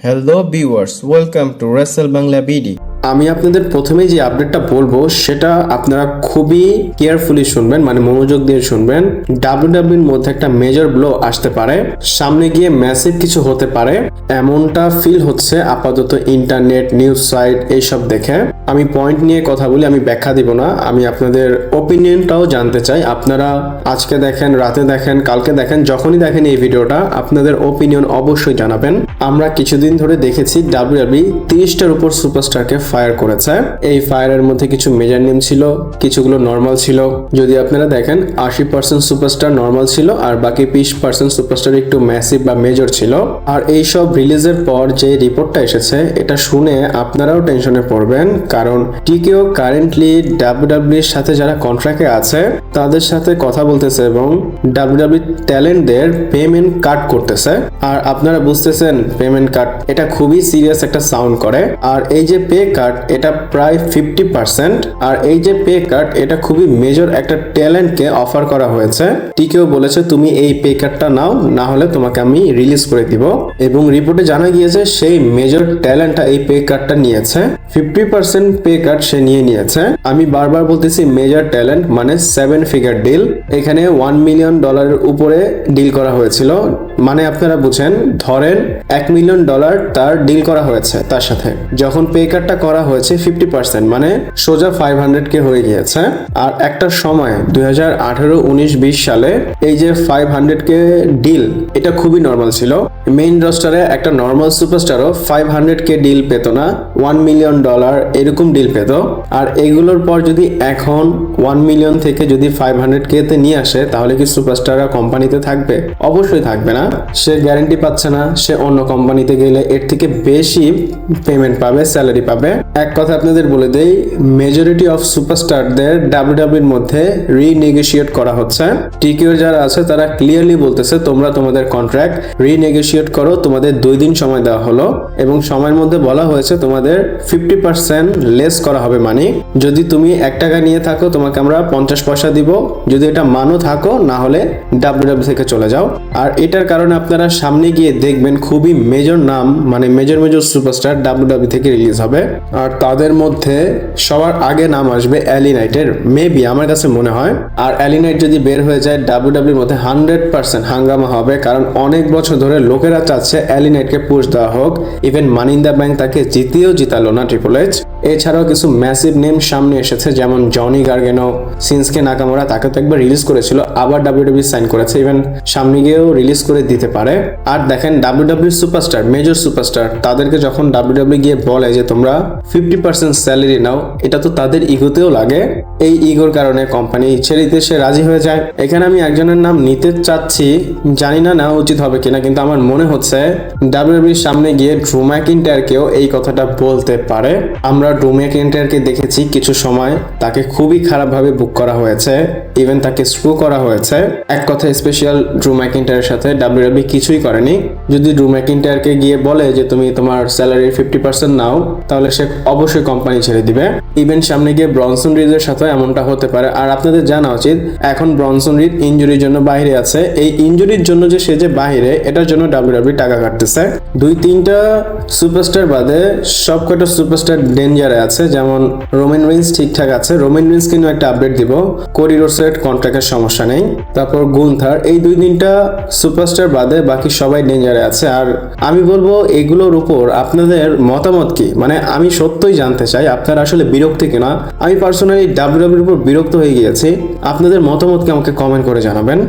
Hello viewers, welcome to Wrestle Bangla BD. আমি আপনাদের প্রথমেই যে আপডেটটা বলবো সেটা আপনারা খুবই কেয়ারফুলি শুনবেন, মানে মনোযোগ দিয়ে শুনবেন। ডাব্লিউডাব্লিউর মধ্যে একটা মেজর ব্লো আসতে পারে, সামনে গিয়ে ম্যাসিভ কিছু হতে পারে, এমনটা ফিল হচ্ছে আপাতত ইন্টারনেট, নিউজ সাইট এইসব দেখে। আমি পয়েন্ট নিয়ে কথা বলি, আমি ব্যাখ্যা দিব না, আমি আপনাদের ওপিনিয়নটাও জানতে চাই। আপনারা আজকে দেখেন, রাতে দেখেন, কালকে দেখেন, যখনই দেখেন এই ভিডিওটা, আপনাদের ওপিনিয়ন অবশ্যই জানাবেন। আমরা কিছুদিন ধরে দেখেছি ডাব্লিউডাব্লিউ 30টার উপর সুপারস্টারকে ফায়ার করেছে। এই ফায়ারের মধ্যে কিছু মেজর নেম ছিল, কিছুগুলো নর্মাল ছিল। যদি আপনারা দেখেন 80% সুপারস্টার নর্মাল ছিল আর বাকি 20% সুপারস্টার একটু ম্যাসিভ বা মেজর ছিল। আর এই সব রিলিজের পর যে রিপোর্টটা এসেছে এটা শুনে আপনারাও টেনশনে পড়বেন, কারণ টিকেও কারেন্টলি ডাব্লিউডাব্লিউর সাথে যারা কন্ট্রাক্টে আছে তাদের সাথে কথা বলতেছে এবং ডাব্লিউডাব্লিউ ট্যালেন্টদের পেমেন্ট কাট করতেছে। আর আপনারা বুঝতেছেন পেমেন্ট কাট এটা খুবই সিরিয়াস একটা সাউন্ড করে। আর এই যে পে কাট এটা প্রায় 50%। আর এই যে পে কাট এটা খুবই মেজর একটা ট্যালেন্টকে অফার করা হয়েছে। টিকেও বলেছে তুমি এই পে কাটটা নাও, না হলে তোমাকে আমি রিলিজ করে দিব। এবং রিপোর্টে জানা গিয়েছে সেই মেজর ট্যালেন্টটা এই পে কাটটা নিয়েছে, 50% পে কাট সে নিয়েছে। আমি বারবার বলতেছি মেজর ট্যালেন্ট মানে 7 ফিগার ডিল। এখানে $1 মিলিয়ন উপরে ডিল করা হয়েছিল, মানে আপনারা বুঝেন, ধরেন $1 মিলিয়ন তার ডিল করা হয়েছে তার সাথে। যখন পে কাটটা করা হয়েছে 50%, মানে সোজা 500K হয়ে গিয়েছে। আর একটা সময় 2018-19-20 সালে এই যে 500K ডিল এটা খুবই নর্মাল ছিল। মেইন রস্টারে একটা নর্মাল সুপারস্টারও 500K ডিল পেত না, $1 মিলিয়ন এরকম ডিল পেত। আর এগুলোর পর যদি এখন 1 মিলিয়ন থেকে যদি 500K তে নিয়ে আসে, তাহলে কি সুপারস্টাররা কোম্পানিতে থাকবে? অবশ্যই থাকবে না। সে গ্যারান্টি পাচ্ছে না, সে অন্য কোম্পানিতে গেলে এর থেকে বেশি পেমেন্ট পাবে, স্যালারি পাবে। এক কথা আপনাদের বলে দেই, মেজরিটি অফ সুপারস্টারদের ডাব্লিউডাব্লিউর মধ্যে রিনেগোশিয়েট করা হচ্ছে। টিকিও যারা আছে তারা ক্লিয়ারলি বলতেছে তোমরা তোমাদের কন্ট্রাক্ট রিনেগোশিয়েট করো, তোমাদের 2 দিন সময় দেওয়া হলো এবং সময়ের মধ্যে বলা হয়েছে তোমাদের 50% লেস করা হবে। মানে যদি তুমি $1 নিয়ে থাকো তোমাকে আমরা 50 পয়সা দিব, যদি এটা মানো থাকো, না হলে ডাব্লিউডাব্লিউ থেকে চলে যাও। আর এটার কারণে আপনারা সামনে গিয়ে দেখবেন খুবই মেজর নাম, মানে মেজর সুপারস্টার ডাব্লিউডাব্লিউ থেকে রিলিজ হবে। আর তাদের মধ্যে সবার আগে নাম আসবে অ্যালি নাইটের, মেবি আমার কাছে মনে হয়। আর অ্যালি নাইট যদি বের হয়ে যায় ডাব্লিউডাব্লিউর মধ্যে 100% হাঙ্গামা হবে, কারণ অনেক বছর ধরে লোকেরা চাচ্ছে অ্যালি নাইটকে পুশ দেওয়া হোক। Even money in the bank তাকে জিতালো না ট্রিপল এইচ। এছাড়াও কিছু ম্যাসিভ নেম সামনে এসেছে, যেমন জনি গার্গানো, সিনস্কে নাকামোরা, তাকে তো একবার রিলিজ করেছিল, আবার ডাব্লিউডাব্লিউ সাইন করেছে, ইভেন সামনে গিয়েও রিলিজ করে দিতে পারে। আর দেখেন ডাব্লিউডাব্লিউ সুপারস্টার, মেজর সুপারস্টার, তাদেরকে যখন ডাব্লিউডাব্লিউ গিয়ে বলে যে তোমরা 50% স্যালারি নাও, এটা তো তাদের ইগোতেও লাগে। এই ইগোর কারণে কোম্পানি ছেড়ে দিতে সে রাজি হয়ে যায়। এখানে আমি একজনের নাম নিতে চাচ্ছি, জানি না নেওয়া উচিত হবে কিনা, কিন্তু আমার মনে হচ্ছে ডাব্লিউডাব্লিউর সামনে গিয়ে ড্রু ম্যাকিন্টায়ারকেও এই কথাটা বলতে পারে। আমরা ড্রু ম্যাকিন্টায়ারকে দেখেছি কিছু সময় তাকে খুবই খারাপভাবে বুক করা হয়েছে, ইভেন তাকে স্ক্রু করা হয়েছে। এক কথা স্পেশাল ড্রু ম্যাকিন্টায়ারের সাথে ডাব্লিউডাব্লিউ কিছুই করেনি। যদি ড্রু ম্যাকিন্টায়ারকে গিয়ে বলে যে তুমি তোমার স্যালারির 50% নাও, তাহলে সে অবশ্যই কোম্পানি ছেড়ে দিবে। ইভেন সামনে গিয়ে ব্রনসন রিডের সাথে এমনটা হতে পারে। আর আপনাদের জানা উচিত এখন ব্রনসন রিড ইনজুরির জন্য বাইরে আছে। এই ইনজুরির জন্য যে সে যে বাইরে, এটার জন্য ডাব্লিউডাব্লিউ টাকা কাটতেছে। 2-3টা সুপারস্টার বাদে সবকটা সুপারস্টার ডেঞ্জারে আছে, যেমন রোমান রেইন্স ঠিকঠাক আছে। রোমান রেইন্স কিন্তু একটা আপডেট দিব, কোডি রোডসের কন্ট্রাক্টের সমস্যা নেই। তারপর গুন্থার, এই 2-3টা সুপারস্টার বাদে বাকি সবাই ডেঞ্জারে আছে। আর আমি বলবো এগুলোর উপর আপনাদের মতামত কি, মানে আমি সত্যই জানতে চাই আপনারা আসলে বিরক্ত কিনা। আমি পার্সোনালি ডাব্লিউডাব্লিউর উপর বিরক্ত হয়ে গিয়েছি। আপনাদের মতামতকে আমাকে কমেন্ট করে জানাবেন।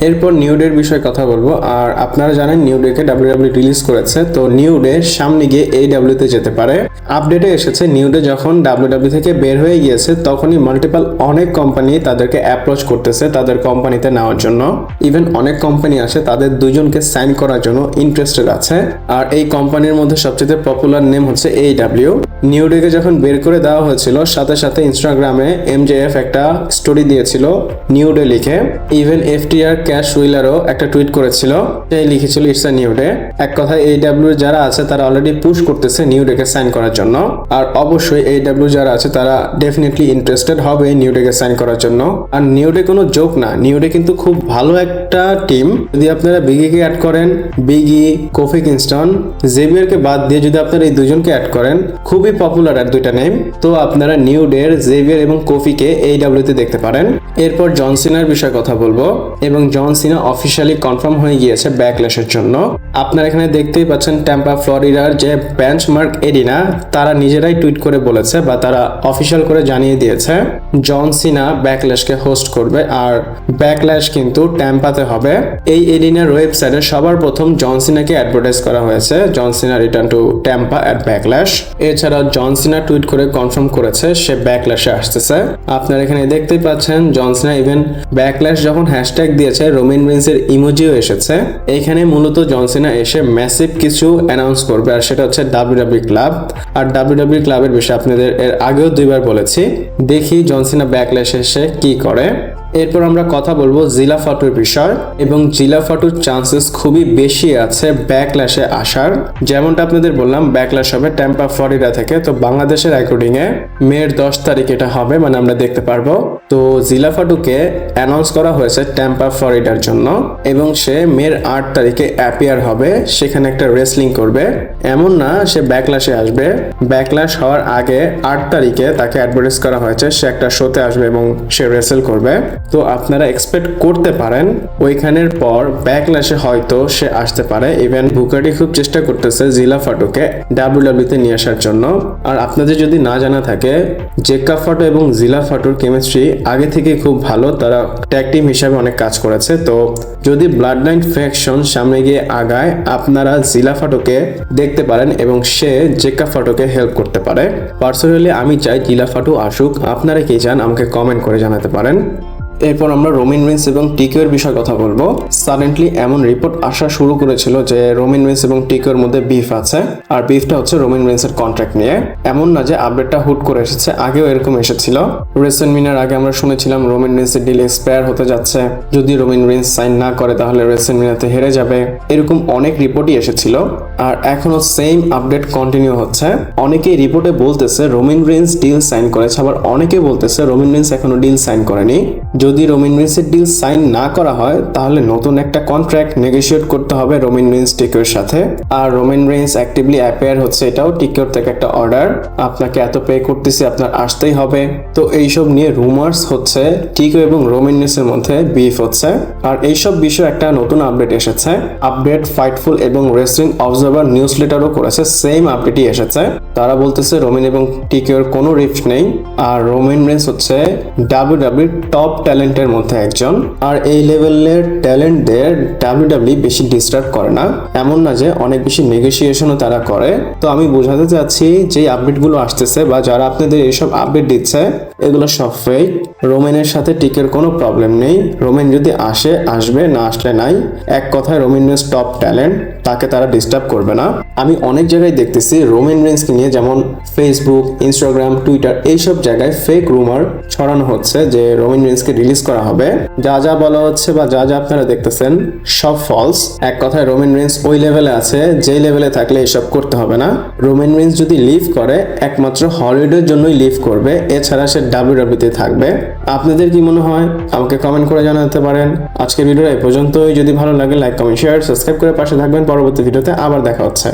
এরপর নিউ ডের বিষয়ে কথা বলবো। আর আপনারা জানেন নিউ ডেকে ডাব্লিউডাব্লিউ রিলিজ করেছে, তো নিউ ডে সামনে গিয়ে AEW-তে যেতে পারে। আপডেটে এসেছে নিউ ডে যখন ডাব্লিউডাব্লিউ থেকে বের হয়ে গিয়েছে তখনই মাল্টিপল অনেক কোম্পানি তাদেরকে অ্যাপ্রোচ করতেছে তাদের কোম্পানিতে নেওয়ার জন্য। ইভেন অনেক কোম্পানি আছে তাদের 2জনকে সাইন করার জন্য ইন্টারেস্টেড আছে। আর এই কোম্পানির মধ্যে সবচেয়ে পপুলার নেম হচ্ছে AEW। নিউ ডেকে যখন বের করে দেওয়া হয়েছিল, সাথে সাথে ইনস্টাগ্রামে MJF একটা স্টোরি দিয়েছিল নিউ ডে লিখে। ইভেন FTR ক্যাশ উইলারও একটা টুইট করেছিল, সে লিখেছিল ইটস আ নিউ ডে। এক কথায় AEW যারা আছে তারা অলরেডি পুশ করতেছে নিউ ডেকে সাইন করার জন্য, আর অবশ্যই AEW যারা আছে তারা ডেফিনেটলি ইন্টারেস্টেড হবে নিউ ডেকে সাইন করার জন্য। আর নিউ ডে কোনো জোক না, নিউ ডে কিন্তু খুব ভালো একটা টিম। যদি আপনারা বিগিকে অ্যাড করেন, বিগি, কোফি কিংস্টন, জেভিয়ারকে বাদ দিয়ে যদি আপনারা এই দুজনকে অ্যাড করেন, খুবই পপুলার আর দুইটা নেম, তো আপনারা নিউ ডের জেভিয়ার এবং কোফিকে AEW তে দেখতে পারেন। এরপর জন সিনার বিষয়ে কথা বলবো, এবং জন সিনা অফিসিয়ালি কনফার্ম হয়ে গিয়েছে ব্যাকল্যাশের জন্য। আপনারা এখানে দেখতেই পাচ্ছেন ট্যাম্পা ফ্লোরিডার যে বেঞ্চমার্ক এরিনা, তারা নিজেরাই টুইট করে বলেছে বা তারা অফিসিয়াল করে জানিয়ে দিয়েছে জন সিনা ব্যাকল্যাশকে হোস্ট করবে, আর ব্যাকল্যাশ কিন্তু ট্যাম্পাতে হবে। এই এরিনার ওয়েবসাইটে সবার প্রথম জন সিনাকে অ্যাডভার্টাইজ করা হয়েছে, John Cena return to Tampa at Backlash. এছাড়া জন সিনা টুইট করে কনফার্ম করেছে সে ব্যাকল্যাশে আসতেছে। আপনারা এখানে দেখতেই পাচ্ছেন জন সিনা ইভেন ব্যাকল্যাশ যখন হ্যাশট্যাগ দিয়েছে রোমান রিন্সের ইমোজিও এসেছে। এইখানে মূলত জন সিনা এসে ম্যাসিভ কিছু অ্যানাউন্স করবে, আর সেটা হচ্ছে WWE ক্লাব। আর WWE ক্লাবের বিষয়ে আপনাদের এর আগেও দুইবার বলেছি, দেখি জন সিনা ব্যাকল্যাশে এসে কি করে। এরপর আমরা কথা বলবো জিলা ফাটুর বিষয়, এবং জিলা ফাটুর চান্সেস খুবই বেশি আছে ব্যাকল্যাশে আসার। যেমনটা আপনাদের বললাম ব্যাকল্যাশ হবে ট্যাম্পা ফ্লোরিডা থেকে, তো বাংলাদেশের অ্যাকর্ডিং এ মের 10 তারিখ এটা হবে, মানে আমরা দেখতে পারবো। তো জিলা ফাটুকে অ্যানাউন্স করা হয়েছে ট্যাম্পা ফ্লোরিডার জন্য, এবং সে মের 8 তারিখে অ্যাপিয়ার হবে, সেখানে একটা রেসলিং করবে। এমন না সে ব্যাকল্যাশে আসবে, ব্যাকল্যাশ হওয়ার আগে 8 তারিখে তাকে অ্যাডভার্টাইজ করা হয়েছে সে একটা শোতে আসবে এবং সে রেসেল করবে। তো আপনারা এক্সপেক্ট করতে পারেন ওইখানের পর ব্যাকল্যাশে হয়তো সে আসতে পারে। ইভেন বুকারি খুব চেষ্টা করতেছে জিলা ফাটুকে WWE তে নিয়ে আসার জন্য। আর আপনাদের যদি না জানা থাকে, জেক্কা ফাটু এবং জিলা ফাটুর কেমিস্ট্রি আগে থেকে খুব ভালো, তারা ট্যাগ টিম হিসাবে অনেক কাজ করেছে। তো যদি ব্লাড লাইন ফ্যাকশন সামনে গিয়ে আগায়, আপনারা জিলা ফাটুকে দেখতে পারেন এবং সে জেক্কা ফাটুকে হেল্প করতে পারে। পার্সোনালি আমি চাই জিলা ফাটু আসুক, আপনারা কি চান আমাকে কমেন্ট করে জানাতে পারেন। এরপর আমরা রোমান রিন্স এবং টিকিওর বিষয়ে কথা বলবো। সাডেনলি এমন রিপোর্ট আসা শুরু করেছিল যে রোমান রিন্স এবং টিকিওর মধ্যে বিফ আছে, আর বিফটা হচ্ছে রোমান রিন্সের কন্ট্রাক্ট নিয়ে। এমন না যে আপডেটটা হুট করে এসেছে, আগেও এরকম এসেছিল। রেসেলমিনার আগে আমরা শুনেছিলাম রোমান রিন্সের ডিল এক্সপায়ার হতে যাচ্ছে, যদি রোমান রিন্স সাইন না করে তাহলে রেসেলমিনাতে হেরে যাবে, এরকম অনেক রিপোর্টই এসেছিল। আর এখনো সেম আপডেট কন্টিনিউ হচ্ছে। অনেকেই রিপোর্টে বলতেছে রোমান রিন্স ডিল সাইন করেছে, আবার অনেকে বলতেছে রোমান রিন্স এখনো ডিল সাইন করেনি। যদি রোমান রিন্সের ডিল সাইন না করা হয় তাহলে নতুন একটা কন্ট্রাক্ট নেগোশিয়েট করতে হবে রোমান রিন্স টিকিওর সাথে। আর রোমান রিন্স অ্যাক্টিভলি অ্যাপিয়ার হচ্ছে, এটাও টিকিওর থেকে একটা অর্ডার, আপনাকে এত পে করতেছি আপনার আসতেই হবে। তো এইসব নিয়ে রুমার্স হচ্ছে টিকিও এবং রোমান রিন্সের মধ্যে বিফ হচ্ছে। আর এইসব বিষয়ে একটা নতুন আপডেট এসেছে। আপডেট ফাইটফুল এবং রেসলিং অবজারভার নিউজ লেটারও করেছে, সেম আপডেটই এসেছে। তারা বলতেছে রোমান এবং টিকিওর কোনো রিফট নেই, আর রোমান রিন্স হচ্ছে WWE টপ ট্যালেন্টের মধ্যে একজন। আর এই লেভেলের ট্যালেন্টদের WWE বেশি ডিস্টার্ব করে না, এমন না যে অনেক বেশি নেগোসিয়েশনও তারা করে। তো আমি বোঝাতে চাচ্ছি যে আপডেটগুলো আসতেছে বা যারা আপনাদের এইসব আপডেট দিচ্ছে এগুলো সব ফেক। রোমানের সাথে টিকের কোনো প্রবলেম নেই, রোমান যদি আসে আসবে, না আসলে নাই। এক কথায় রোমান রিন্স টপ ট্যালেন্ট, তাকে তারা ডিস্টার্ব করবে না। আমি অনেক জায়গায় দেখতেছি রোমান রিন্সকে নিয়ে, যেমন ফেসবুক, ইনস্টাগ্রাম, টুইটার, এইসব জায়গায় ফেক রুমার ছড়ানো হচ্ছে যে রোমান রিন্সকে রিলিজ করা হবে। যা যা বলা হচ্ছে বা যা যা আপনারা দেখতেছেন সব ফলস। এক কথায় রোমান রিন্স ওই লেভেলে আছে যে লেভেলে থাকলে এসব করতে হবে না। রোমান রিন্স যদি লিভ করে একমাত্র হলিউডের জন্যই লিভ করবে, এছাড়া সে WWE তে থাকবে। আপনাদের কি মনে হয় আমাকে কমেন্ট করে জানাতে পারেন। আজকের ভিডিও এই পর্যন্তই। যদি ভালো লাগে লাইক, কমেন্ট, শেয়ার, সাবস্ক্রাইব করে পাশে থাকবেন। পরবর্তী ভিডিওতে আবার দেখা হচ্ছে।